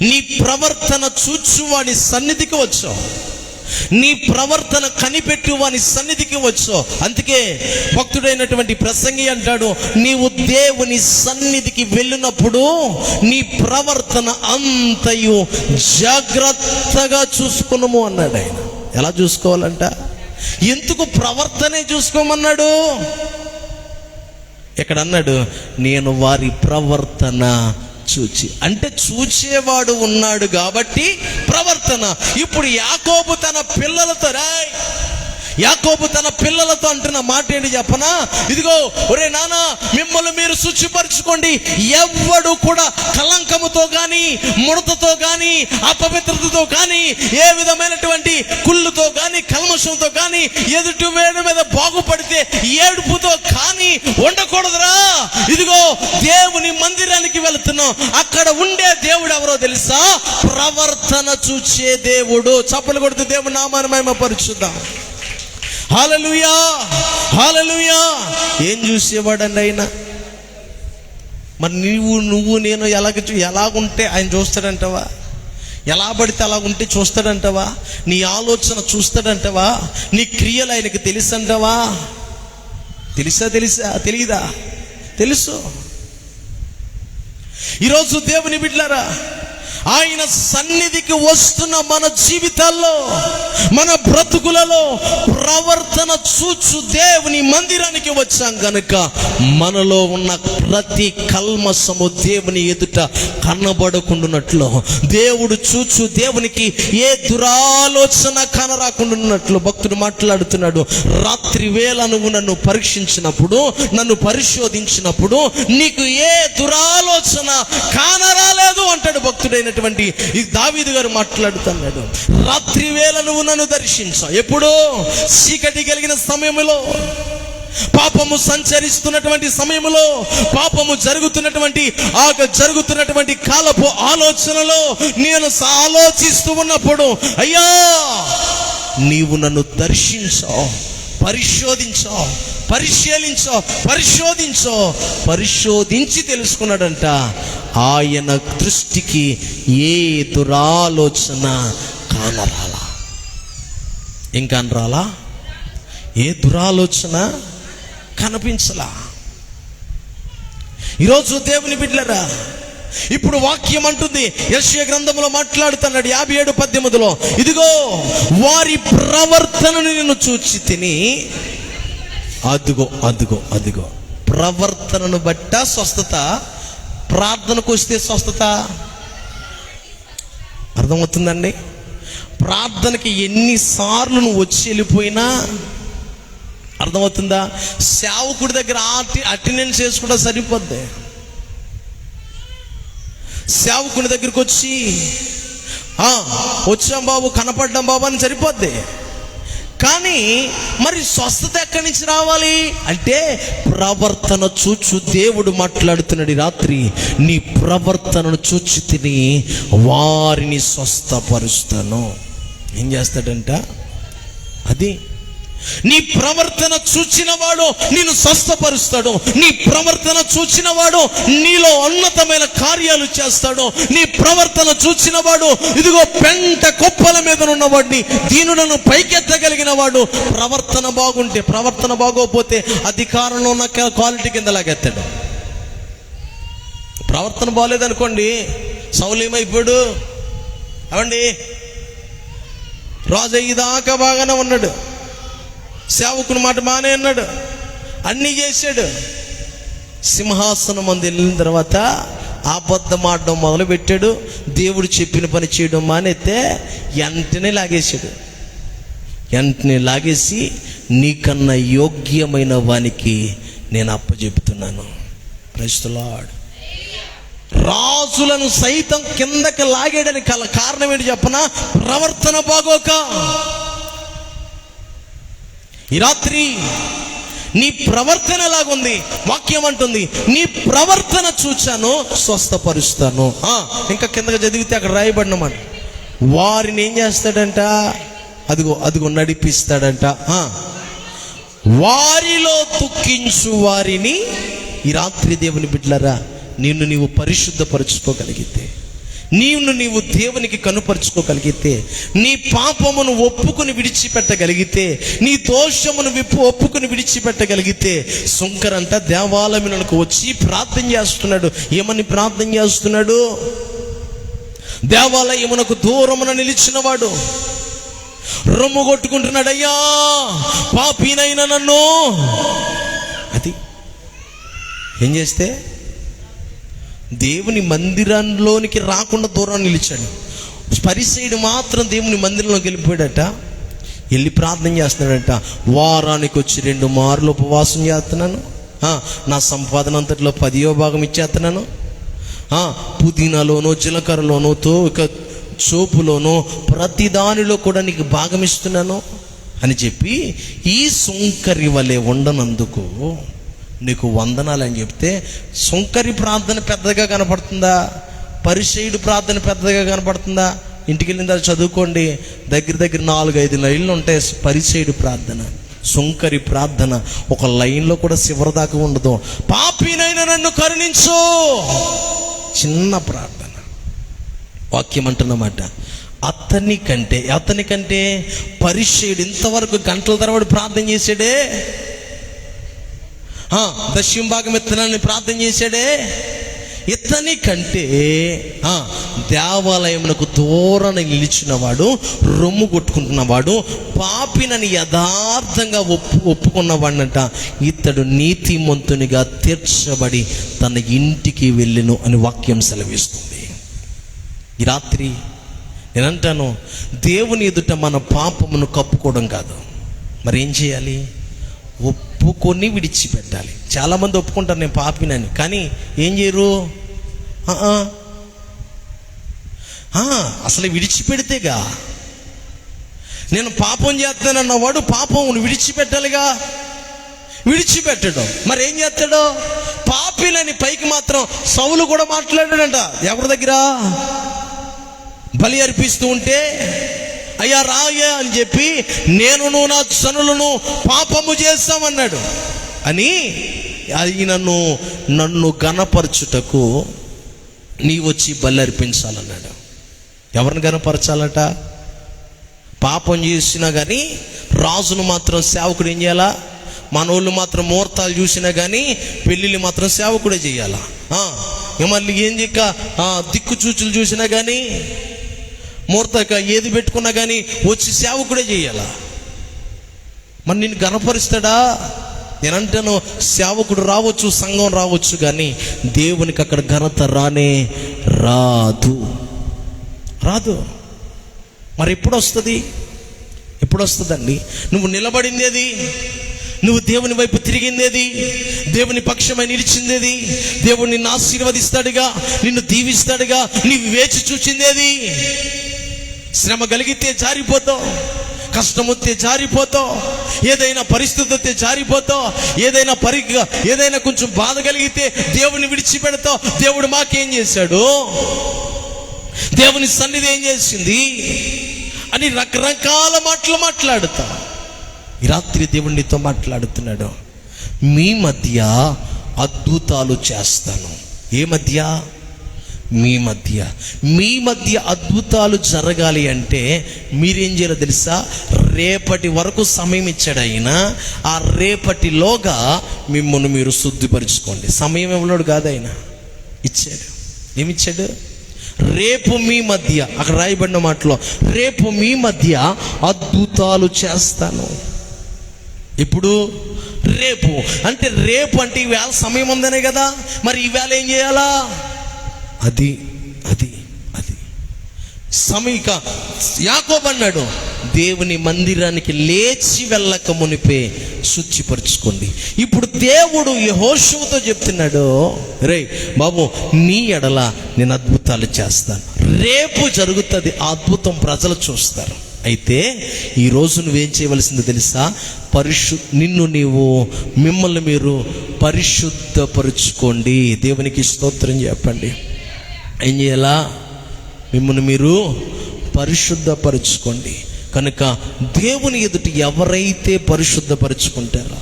నీ ప్రవర్తన చూచు వాడి సన్నిధికి వచ్చావు. నీ ప్రవర్తన కనిపెట్టి వాని సన్నిధికి వచ్చో. అందుకే భక్తుడైనటువంటి ప్రసంగి అంటాడు, నీవు దేవుని సన్నిధికి వెళ్ళినప్పుడు నీ ప్రవర్తన అంతయు జాగ్రత్తగా చూసుకున్నాము అన్నాడు ఆయన. ఎలా చూసుకోవాలంట? ఎందుకు ప్రవర్తనే చూసుకోమన్నాడు? ఇక్కడ అన్నాడు, నేను వారి ప్రవర్తన చూచి. అంటే చూచేవాడు ఉన్నాడు కాబట్టి ప్రవర్తన. ఇప్పుడు యాకోబు తన పిల్లలతో అంటున్న మాట ఏంటి చెప్పనా? ఇదిగో ఒరే నాన్న, మిమ్మల్ని మీరు శుచిపరచుకోండి. ఎవ్వడు కూడా కలంకముతో కానీ, ముడతతో కానీ, అపవిత్రతతో కానీ, ఏ విధమైనటువంటి కుళ్ళుతో కానీ, కల్మషంతో కానీ, ఎదుటి వేడి మీద బాగుపడితే ఏడుపుతో కానీ ఉండకూడదురా. ఇదిగో దేవుని మందిరానికి వెళుతున్నాం, అక్కడ ఉండే దేవుడు ఎవరో తెలుసా? ప్రవర్తన చూచే దేవుడు. చప్పలు కొడుతూ దేవుని నామాన్ని మహిమపరుచుదాం. హల్లెలూయా, హల్లెలూయా. ఏం చూసేవాడండి ఆయన? మరి నువ్వు నేను ఎలాగుంటే ఆయన చూస్తాడంటావా? ఎలా పడితే అలా ఉంటే చూస్తాడంటావా? నీ ఆలోచన చూస్తాడంటావా? నీ క్రియలు ఆయనకి తెలుసంటావా? తెలీదా? తెలుసు. ఈరోజు దేవుని బిడ్డలారా, ఆయన సన్నిధికి వస్తున్న మన జీవితాల్లో, మన బ్రతుకులలో ప్రవర్తన చూచు దేవుని మందిరానికి వచ్చాం కనుక మనలో ఉన్న ప్రతి కల్మసము దేవుని ఎదుట కనబడకుండానట్లు, దేవుడు చూచు దేవునికి ఏ దురాలోచన కనరాకుండానట్లు భక్తుడు మాట్లాడుతున్నాడు. రాత్రి వేళ నువ్వు నన్ను పరీక్షించినప్పుడు, నన్ను పరిశోధించినప్పుడు నీకు ఏ దురాలోచన కానరాలేదు అంటాడు భక్తుడైన ఈ దావీదు గారు మాట్లాడుతున్నాడు. రాత్రి వేళ నువ్వు నన్ను దర్శించావు. ఎప్పుడు? చీకటి కలిగిన సమయంలో, పాపము సంచరిస్తున్నటువంటి సమయంలో, పాపము జరుగుతున్నటువంటి కాలపు ఆలోచనలో నేను ఆలోచిస్తూ ఉన్నప్పుడు, అయ్యా నీవు నన్ను దర్శించావు, పరిశోధించి తెలుసుకున్నాడంట. ఆయన దృష్టికి ఏ దురాలోచన కానరాలా. ఇంకా రాలా? ఏ దురాలోచన కనిపించలా. ఈరోజు దేవుని బిడ్డలారా, ఇప్పుడు వాక్యం అంటుంది, యెషయా గ్రంథంలో మాట్లాడుతున్నాడు 57:18, ఇదిగో వారి ప్రవర్తనను నేను చూచి తిని. అదిగో ప్రవర్తనను బట్ట స్వస్థత. ప్రార్థనకు వస్తే స్వస్థత. అర్థమవుతుందండి? ప్రార్థనకి ఎన్నిసార్లు నువ్వు వచ్చి వెళ్ళిపోయినా అర్థమవుతుందా? సేవకుడి దగ్గర అటెండెన్స్ చేసుకుంటే సరిపోద్ది. సేవకుని దగ్గరికి వచ్చాం బాబు, కనపడ్డాం బాబు అని సరిపోద్ది. కానీ మరి స్వస్థత ఎక్కడి నుంచి రావాలి అంటే ప్రవర్తన చూచు దేవుడు మాట్లాడుతున్నాడు రాత్రి. నీ ప్రవర్తనను చూచి తిని వారిని స్వస్థపరుస్తాను. ఏం చేస్తాడంట? అది నీ ప్రవర్తన చూచినవాడు నిన్ను స్వస్థపరుస్తాడు. నీ ప్రవర్తన చూచినవాడు నీలో ఉన్నతమైన కార్యాలు చేస్తాడు. నీ ప్రవర్తన చూచినవాడు, ఇదిగో పెంట కుప్పల మీద ఉన్నవాడిని, దీనులను పైకెత్తగలిగిన వాడు. ప్రవర్తన బాగుంటే, ప్రవర్తన బాగోపోతే అధికారంలో ఉన్న క్వాలిటీ కింద లాగెత్తాడు. ప్రవర్తన బాగోలేదనుకోండి, సౌలు ఏమైపోయాడు? అవండి, రాజు అయ్యేదాకా బాగానే ఉన్నాడు, సేవకుని మాట బాగానే అన్నాడు, అన్నీ చేశాడు. సింహాసనం మంది వెళ్ళిన తర్వాత అబద్ధం ఆడడం మొదలు పెట్టాడు. దేవుడు చెప్పిన పని చేయడం మానేస్తే వెంటనే లాగేసి నీకన్నా యోగ్యమైన వానికి నేను అప్పచెప్తున్నాను. Praise the lord. రాజులను సైతం కిందకి లాగేయడానికి కారణం ఏంటి చెప్పనా? ప్రవర్తన బాగోక. ఈ రాత్రి నీ ప్రవర్తన ఎలాగుంది? వాక్యం అంటుంది, నీ ప్రవర్తన చూచాను, స్వస్థపరుస్తాను. ఇంకా కిందగా చదివితే అక్కడ రాయబడినమాట, వారిని ఏం చేస్తాడంట? అదిగో నడిపిస్తాడంట. వారిలో దుఃఖించు వారిని. ఈ రాత్రి దేవుని బిడ్డలారా, నిన్ను నీవు పరిశుద్ధపరచుకోగలిగితే, నీవు దేవునికి కనుపరుచుకోగలిగితే, నీ పాపమును ఒప్పుకుని విడిచిపెట్టగలిగితే, నీ దోషమును ఒప్పుకుని విడిచిపెట్టగలిగితే, సుంకరంట దేవాలయమునకు వచ్చి ప్రార్థన చేస్తున్నాడు. ఏమని ప్రార్థన చేస్తున్నాడు? దేవాలయమునకు దూరమున నిలిచినవాడు రొమ్ము కొట్టుకుంటున్నాడు, అయ్యా పాపినైనా నన్ను. అది ఏం చేస్తే దేవుని మందిరంలోనికి రాకుండా దూరం నిలిచాడు. పరిసయ్యుడు మాత్రం దేవుని మందిరంలోకి వెళ్ళిపోయాడట. వెళ్ళి ప్రార్థన చేస్తున్నాడట, వారానికి వచ్చి 2 మార్లు ఉపవాసం చేస్తున్నాను, నా సంపాదన అంతట్లో 10వ భాగం ఇచ్చేస్తున్నాను, పుదీనాలోనో జీలకర్రలోనో సోపులోనో ప్రతి దానిలో కూడా నీకు భాగం ఇస్తున్నాను అని చెప్పి, ఈ సుంకరి వలె ఉండనందుకు నీకు వందనాలు అని చెప్తే, సుంకరి ప్రార్థన పెద్దగా కనపడుతుందా? పరిసయ్యుడు ప్రార్థన పెద్దగా కనపడుతుందా? ఇంటికి వెళ్ళిన తర్వాత చదువుకోండి, దగ్గర 4-5 లైన్లు ఉంటాయి పరిసయ్యుడు ప్రార్థన. సుంకరి ప్రార్థన ఒక లైన్లో కూడా చివరి దాకా ఉండదు. పాపినైనా నన్ను కరుణించు, చిన్న ప్రార్థన. వాక్యం అంటున్నమాట, అతనికంటే పరిసయ్యుడు ఇంతవరకు గంటల తరబడి ప్రార్థన చేశాడే, దశమ భాగం ఇత్తనాన్ని ప్రార్థన చేశాడే, ఇతని కంటే దేవాలయమునకు దూరాన నిలిచినవాడు, రొమ్ము కొట్టుకుంటున్నవాడు, పాపినని యథార్థంగా ఒప్పుకున్నవాడినట, ఇతడు నీతిమంతునిగా తీర్చబడి తన ఇంటికి వెళ్ళెను అని వాక్యం సెలవిస్తుంది. ఈ రాత్రి నేనంటాను, దేవుని ఎదుట మన పాపమును కప్పుకోవడం కాదు, మరి ఏం చేయాలి? ఒప్పుకొని విడిచిపెట్టాలి. చాలామంది ఒప్పుకుంటారు నేను పాపినని, కానీ ఏం చేయరు? అసలు విడిచిపెడితేగా. నేను పాపం చేస్తానన్నవాడు పాపం విడిచిపెట్టాలిగా, విడిచిపెట్టడం. మరి ఏం చేస్తాడు? పాపినని పైకి మాత్రం సౌలు కూడా మాట్లాడాడంట. ఎవరి దగ్గర? బలి అర్పిస్తూ ఉంటే, అయ్యా రాయ్యా అని చెప్పి, నేనును నా జనులను పాపము చేస్తామన్నాడు అని. అది నన్ను గణపరచుటకు నీ వచ్చి బలి అర్పించాలన్నాడు. ఎవరిని గణపరచాలట? పాపం చేసినా కానీ రాజును మాత్రం సేవకుడు ఏం చేయాలా? మనోళ్ళు మాత్రం ముహూర్తాలు చూసినా కానీ పెళ్ళిళ్ళు మాత్రం సేవకుడే చేయాలా? మళ్ళీ ఏం చెక్క దిక్కు చూచులు చూసినా కానీ, ముహూర్తక ఏది పెట్టుకున్నా కానీ వచ్చి సేవకుడే చేయాలా? మరి నిన్ను గణపరుస్తాడా? నేనంటాను, సేవకుడు రావచ్చు, సంఘం రావచ్చు, కానీ దేవునికి అక్కడ ఘనత రాదు. మరి ఎప్పుడు వస్తుందండి? నువ్వు నిలబడిందేది? నువ్వు దేవుని వైపు తిరిగిందేది? దేవుని పక్షమై నిలిచిందేది? దేవుడు నిన్ను ఆశీర్వదిస్తాడుగా, నిన్ను దీవిస్తాడుగా, నీవు వేచి చూచిందేది? శ్రమ కలిగితే జారిపోతావు, కష్టం వస్తే జారిపోతావు, ఏదైనా పరిస్థితి వస్తే జారిపోతావు, ఏదైనా కొంచెం బాధ కలిగితే దేవుని విడిచిపెడతావు. దేవుడు మాకేం చేశాడు, దేవుని సన్నిధి ఏం చేసింది అని రకరకాల మాటలు మాట్లాడుతావు. ఈ రాత్రి దేవుడు నీతో మాట్లాడుతున్నాడు, మీ మధ్య అద్భుతాలు చేస్తాను. ఏ మధ్య? మీ మధ్య అద్భుతాలు జరగాలి అంటే మీరేం చేయాలో తెలుసా? రేపటి వరకు సమయం ఇచ్చాడు ఆయన. ఆ రేపటిలోగా మిమ్మల్ని మీరు శుద్ధిపరచుకోండి. సమయం ఇవ్వలేడు కాదు, ఆయన ఇచ్చాడు. ఏమిచ్చాడు? రేపు మీ మధ్య, అక్కడ రాయబడిన మాటలో, రేపు మీ మధ్య అద్భుతాలు చేస్తాను. ఇప్పుడు రేపు అంటే ఈవేళ సమయం ఉందనే కదా. మరి ఈవేళ ఏం చేయాలా? అది సమీక యాకోబు అన్నాడు, దేవుని మందిరానికి లేచి వెళ్ళక మునిపే శుచిపరచుకోండి. ఇప్పుడు దేవుడు యెహోషువతో చెప్తున్నాడు, రే బాబు, నీ ఎడల నేను అద్భుతాలు చేస్తాను. రేపు జరుగుతుంది, ఆ అద్భుతం ప్రజలు చూస్తారు. అయితే ఈరోజు నువ్వేం చేయవలసిందో తెలుసా? మిమ్మల్ని మీరు పరిశుద్ధపరుచుకోండి. దేవునికి స్తోత్రం చెప్పండి. ఏం చేయాలా? మిమ్మల్ని మీరు పరిశుద్ధపరుచుకోండి. కనుక దేవుని ఎదుట ఎవరైతే పరిశుద్ధపరుచుకుంటారో,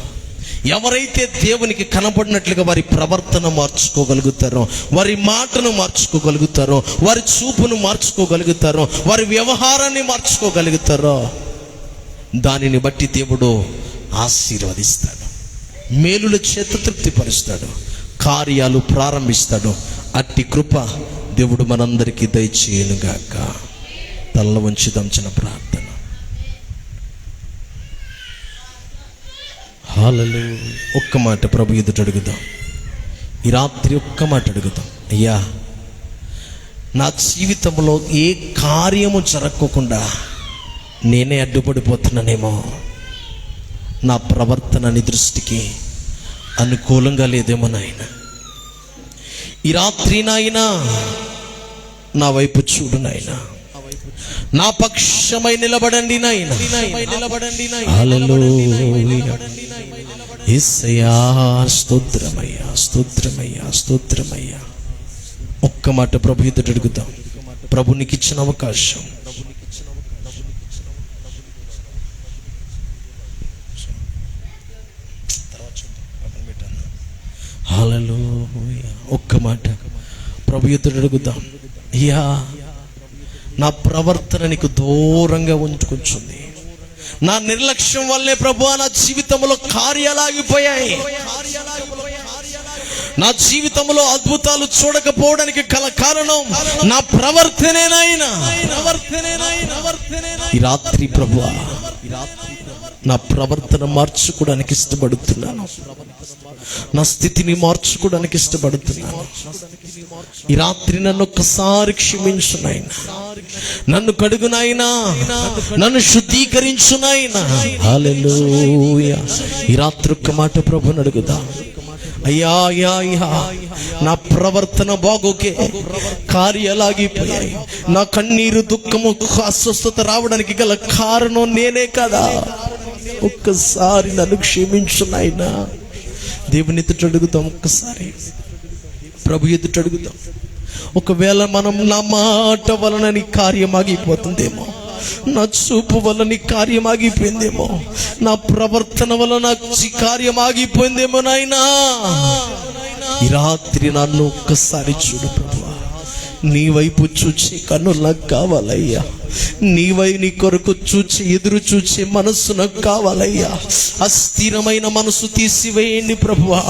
ఎవరైతే దేవునికి కనబడినట్లుగా వారి ప్రవర్తన మార్చుకోగలుగుతారో, వారి మాటను మార్చుకోగలుగుతారో, వారి చూపును మార్చుకోగలుగుతారో, వారి వ్యవహారాన్ని మార్చుకోగలుగుతారో, దానిని బట్టి దేవుడు ఆశీర్వదిస్తాడు, మేలుల చేత తృప్తిపరుస్తాడు, కార్యాలు ప్రారంభిస్తాడు. అట్టి కృప దేవుడు మనందరికీ దయచేయునుగాక. తల్ల వంచుదాం చిన్న ప్రార్థన. హల్లెలూయా. ఒక్క మాట ప్రభు ఎదుట అడుగుదాం. ఈ రాత్రి ఒక్క మాట అడుగుదాం. అయ్యా, నా జీవితంలో ఏ కార్యము జరగకుండా నేనే అడ్డుపడిపోతున్నానేమో, నా ప్రవర్తన నీ దృష్టికి అనుకూలంగా లేదేమో నాయన. ఈ రాత్రి నాయన నా వైపు చూడు నాయన, నా పక్షమై నిలబడండి నాయన. హల్లెలూయా. యేసయ్యా స్తోత్రమయ్యా, స్తోత్రమయ్యా, స్తోత్రమయ్యా. ఒక్క మాట ప్రభు ఎదుట అడుగుదాం. ప్రభు నీకు ఇచ్చిన అవకాశం. హల్లెలూయా. ఒక్క మాట ప్రభు ఎదుట అడుగుదాం. అయ్యా, నా ప్రవర్తన నీకు దూరంగా ఉంచుకొంచుంది. నా నిర్లక్ష్యం వల్లే ప్రభు నా జీవితంలో కార్యాలు ఆగిపోయాయి. నా జీవితంలో అద్భుతాలు చూడకపోవడానికి గల కారణం నా ప్రవర్తనేనాయనా. ఈ రాత్రి ప్రభువా, నా ప్రవర్తన మార్చుకోవడానికి ఇష్టపడుతున్నాను, నా స్థితిని మార్చుకోవడానికి ఇష్టపడుతున్నాను. ఈ రాత్రి నన్ను ఒక్కసారి క్షమించు నాయనా, నన్ను కడుగు నాయనా, నన్ను శుద్ధీకరించు నాయనా. హల్లెలూయా. ఈ రాత్రి ఒక్క మాట ప్రభుని అడుగుదా. అయ్యా అయ్యా అయ్యా, నా ప్రవర్తన బాగోకే కార్యాలాగిపోయాయి. నా కన్నీరు, దుఃఖము, అస్వస్థత రావడానికి గల కారణం నేనే కదా. ఒక్కసారి నన్ను క్షమించు నాయనా. దేవుని ఎదుట అడుగుతాం. ఒక్కసారి ప్రభు ఎదుట అడుగుతాం. ఒకవేళ మనం నా మాట వలన నీ కార్యం ఆగిపోతుందేమో, నా చూపు వల్ల నీ కార్యం ఆగిపోయిందేమో, నా ప్రవర్తన వల్ల నా కార్యం ఆగిపోయిందేమో నాయనా. ఈ రాత్రి నన్ను ఒక్కసారి చూడు ప్రభువా. నీ వైపు చూచే కన్నులు నాకు కావాలయ్యా. నీ కొరకు చూచి ఎదురు చూచే మనస్సు నాకు కావాలయ్యా. అస్థిరమైన మనసు తీసివేయండి ప్రభువా.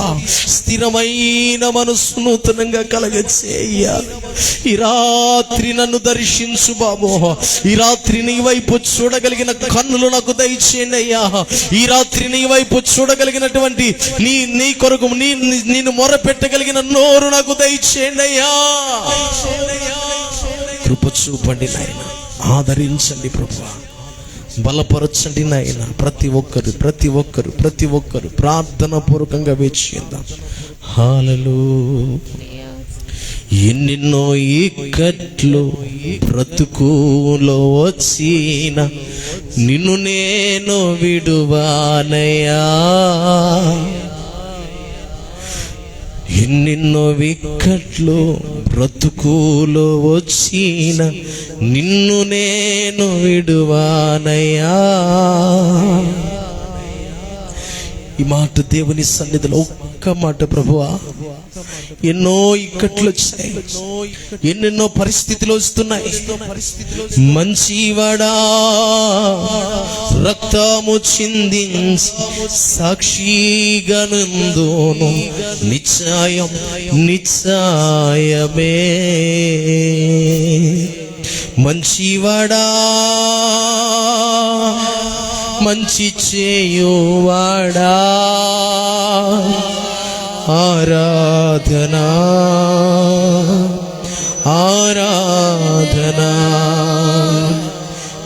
స్థిరమైన మనసు నూతనంగా కలగచేయ్యా. ఈ రాత్రి నన్ను దర్శించు బాబో. ఈ రాత్రి నీ వైపు చూడగలిగిన కన్నులు నాకు దయచేయండి అయ్యా. ఈ రాత్రి నీ వైపు చూడగలిగినటువంటి నీ కొరకు నేను మొరపెట్టగలిగిన నోరు నాకు దయచేయండి అయ్యా. కృప చూపండి నాయన, ఆదరించండి ప్రభువా, బలపరచండి నాయన. ప్రతి ఒక్కరు ప్రార్థన పూర్వకంగా వేచి ఉందాం. హల్లెలూయా. ఎన్నెన్నో ఇక్కట్లు బ్రతుకులో వచ్చిన నిన్ను నేను విడువానయ్యా. ఎన్నెన్నో విక్కట్లు బ్రతుకులో వచ్చిన నిన్ను నేను విడువానయ్యా. ఈ మాట దేవుని సన్నిధిలో ఒక్క మాట ప్రభువా. ఎన్నో ఇక్కట్లు వచ్చాయి, ఎన్నెన్నో పరిస్థితులు వస్తున్నాయి. మంచివాడా, రక్తము చిందించి సాక్షిగా నందును నిశ్చయమే. మంచివాడా, మంచి చేయువాడా, ఆరాధనా ఆరాధనా.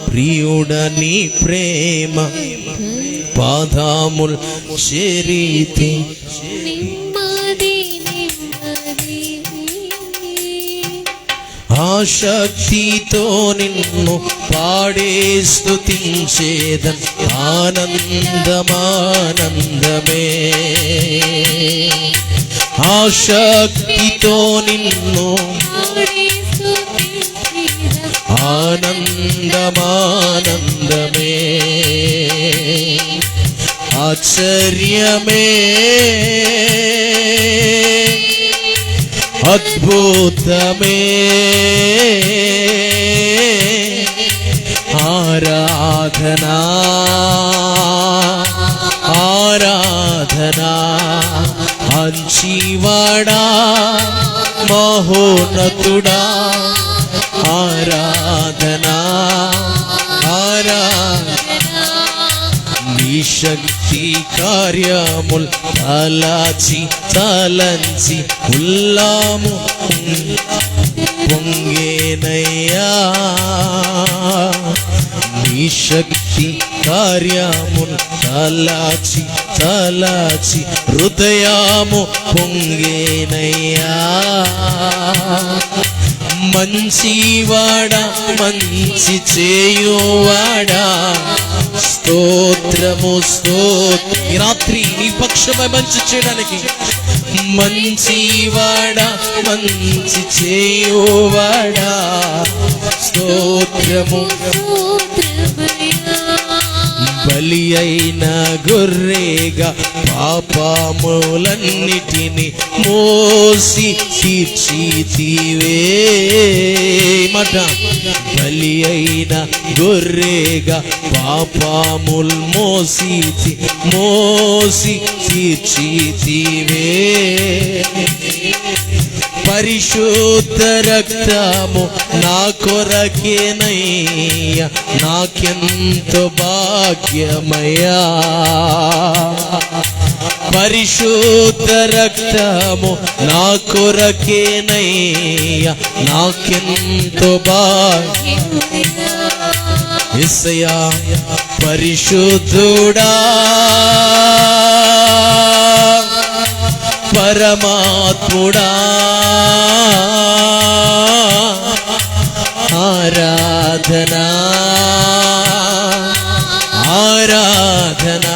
ప్రియుడని ప్రేమ పాదముల్ చేరితే ఆ శక్తితో నిన్ను పాడే స్తుతించేదన్ ఆనందమానందమే. ఆ శక్తితో నిన్ను ఆనందమానందమే. ఆశ్చర్యమే అద్భుతమే ఆరాధనా ఆరాధనా మంచివాడా మహోన్నతుడా ఆరాధనా ఆరాధనా నీ శక్తి కార్యముల్ తలచి తలంచి ఉల్లాము పొంగేనయ్యా నీ శక్తి కార్యముల్ తలచి తలచి హృదయము పొంగేనయ్యా మంచివాడా మంచి చేయువాడా స్తోత్రము స్తోత్రం. ఈ రాత్రి నీ పక్షమై మంచి చేయడానికి మంచివాడా మంచి చేయువాడా స్తోత్రము బలి అయిన గొర్రెగా పాపములన్నిటిని మోసి తీర్చితివే మాట బలి అయిన గొర్రెగా పాపముల్ మోసి తీర్చితివే పరిశుద్ధ రక్తము నా కొరకేనయ్యా నాకెంతో భాగ్యమయ్యా పరిశుద్ధ రక్తము నా కొరకేనయ్యా నాకెంతో భాగ్యమయ్యా యేసయ్యా పరిశుద్ధుడా పరమాత్ముడా ఆరాధనా ఆరాధనా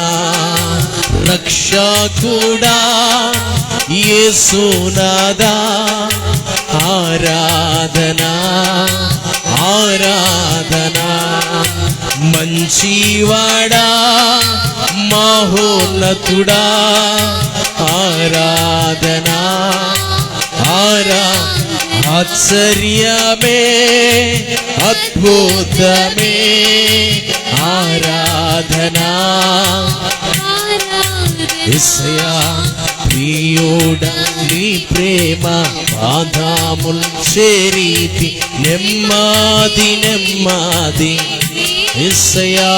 రక్షకుడా యేసునాదా ఆరాధనా ఆరాధనా మంచివాడా మహోన్నతుడా ఆరాధనా ఆశ్చర్యమే అద్భుతమే ఆరాధనా యేసయ్యా ప్రియుడా నీ ప్రేమ పాదముల్ చేరితి నెమ్మది నెమ్మది యేసయ్యా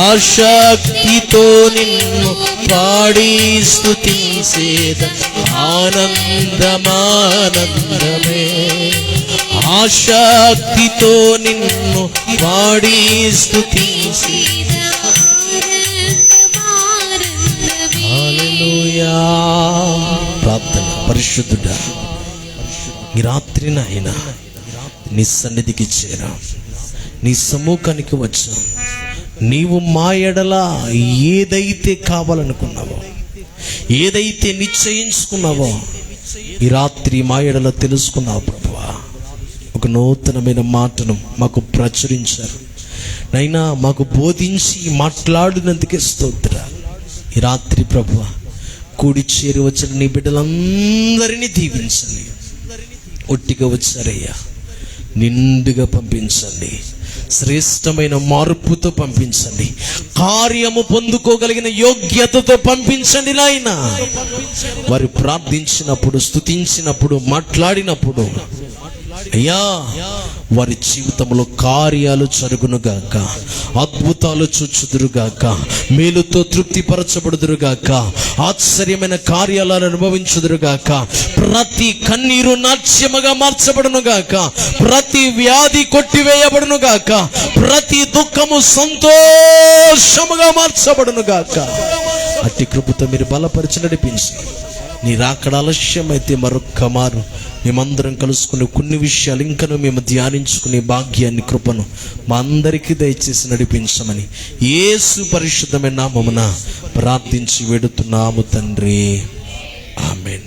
ఆశక్తితో నిన్ను పాడి స్తుతించేద ఆనందమానందమే ఆశక్తితో నిన్ను పాడి స్తుతించేద హల్లెలూయా. ప్రార్థన. పరిశుద్ధుడా ఈ రాత్రి నాయనా నీ సన్నిధికి చేరా నీ సముఖానికి వచ్చాం నీవు మా ఎడల ఏదైతే కావాలనుకున్నావో ఏదైతే నిశ్చయించుకున్నావో ఈ రాత్రి మా ఎడల తెలుసుకున్నావు ప్రభువా ఒక నూతనమైన మాటను మాకు ప్రచురించారు నైనా మాకు బోధించి మాట్లాడినందుకే స్తోత్రాలు ఈ రాత్రి ప్రభువా కూడి చేరి వచ్చిన నీ బిడ్డలందరినీ దీవించండి ఒట్టిగా వచ్చారయ్యా నిండుగా పంపించండి శ్రేష్టమైన మార్పుతో పంపించండి కార్యము పొందుకోగలిగిన యోగ్యతతో పంపించండి నాయనా వారు ప్రార్థించినప్పుడు స్తుతించినప్పుడు మాట్లాడినప్పుడు అయ్యా వారి జీవితంలో కార్యాలు జరుగునుగాక అద్భుతాలు చూచుదురుగాక మేలుతో తృప్తిపరచబడుదురుగాక ఆశ్చర్యమైన కార్యాలను అనుభవించుదురుగాక ప్రతి కన్నీరు నాట్యముగా మార్చబడునుగాక ప్రతి వ్యాధి కొట్టివేయబడునుగాక ప్రతి దుఃఖము సంతోషముగా మార్చబడునుగాక అట్టి కృపతో మీరు బలపరిచి నడిపించి నీ రాకడ ఆలస్యమైతే మరొక్క మారు మేమందరం కలుసుకుని కొన్ని విషయాలు ఇంకను మేము ధ్యానించుకునే భాగ్యాన్ని కృపను మా అందరికీ దయచేసి నడిపించమని యేసు పరిశుద్ధమైన నామమున ప్రార్థించి వేడుతున్నాము తండ్రి. ఆమేన్.